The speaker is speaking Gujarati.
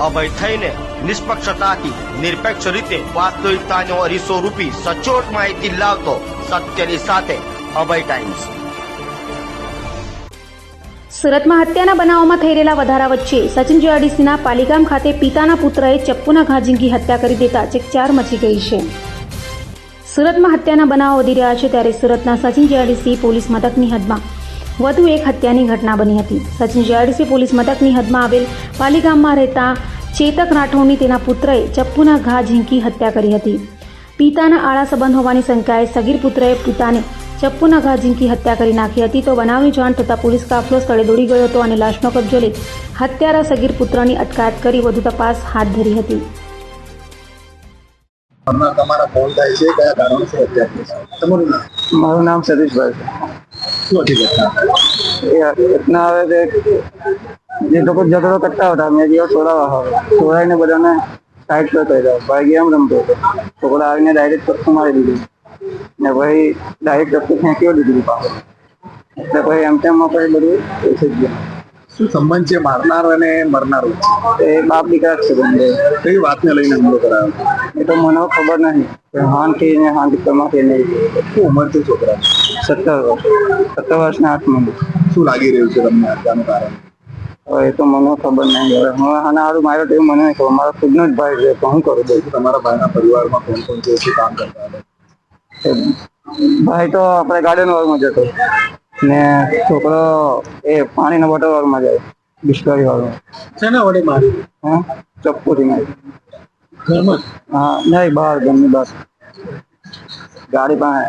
અભય થઈને નિષ્પક્ષતાથી નિરપેક્ષ રીતે વાસ્તવિકતાનો અરીસો રૂપી સચોટ માહિતી લાવતો સત્યની સાથે અભય ટાઈમ્સ। સુરતમાં હત્યાના બનાવોમાં થઈ રહેલા વધારા વચ્ચે સચિન જીઆરડીસીના પાલીગામ ખાતે પિતાના પુત્રએ ચપ્પુના ઘા ઝીંકી હત્યા કરી દેતા ચકચાર મચી ગઈ છે। સુરતમાં હત્યાના બનાવો વધી રહ્યા છે ત્યારે સુરતના સચિન જીઆરડીસી પોલીસ મથકની હદમાં વધુ એક હત્યાની ઘટના બની હતી। સચિન જીઆરડીસી પોલીસ મથકની હદમાં આવેલ પાલીગામમાં રહેતા ચેતક રાઠોડની તેના પુત્રએ ચપ્પુના ઘા ઝીંકી હત્યા કરી હતી। પિતાના આળા સંબંધ હોવાની શંકાએ સગીર પુત્રએ પિતાને ચપ્પુના ઘા ઝીંકી હત્યા કરી નાખી હતી તો બનાવની જાણ થતાં પોલીસ કાફલો સ્થળે દોડી ગયો હતો અને લાશનો કબજો લઈ હત્યારા સગીર પુત્રની અટકાયત કરી વધુ તપાસ હાથ ધરી હતી। તમારા ફોન થાય છે કયા કારણોસર હત્યા થઈ છે? તમારું નામ? મારું નામ સતીશભાઈ છે। શું હતી ઘટના? એ ઘટના આવે છે જે લોકો ઝઘડો કરતા હતા મેં જેવો છોડાવીને બધાને સાઈડ પર કર્યા। ભાઈ ગેમ રમતો હતો, છોકરા આવીને ડાયરેક્ટ ચપ્પુ મારી દીધું ને પછી ડાયરેક્ટ ચપ્પુ ફેંક્યો દીધું પાછળ, એટલે પછી એમ તેમમાં પછી બધું થઈ ગયું। શું સંબંધ છે મારનાર અને મરનાર? એ બાપ દીકરા જ છે બંને। કઈ વાતને લઈને હુમલો કરાયો? એ તો મને ખબર નહીં કે હાનથી ને હાન દીકરામાંથી નહીં। શું ઉંમર છે છોકરા? 17 વર્ષના 8 મહિના। શું લાગી રહ્યું છે તમને હત્યાનું કારણ? એ તો મને ખબર નહીં। હું આના સારું માર્યો તો મને નહીં ખબર, મારો ખુદનો જ ભાઈ છે તો હું કરું દઉં। તમારા ભાઈના પરિવારમાં કોણ કોણ છે? શું કામ કરતા હતા? ભાઈ તો આપણે ગાર્ડન વર્ગમાં જતો ને છોકરો એ પાણીના બોટલ વર્ગમાં જાય, બિસ્લરી વર્ગમાં। શેના વડે મારી? હા, ચપ્પુથી મારી। ઘરમાં? હા નહીં, બહાર, ઘરની બહાર, ગાડી પાસે।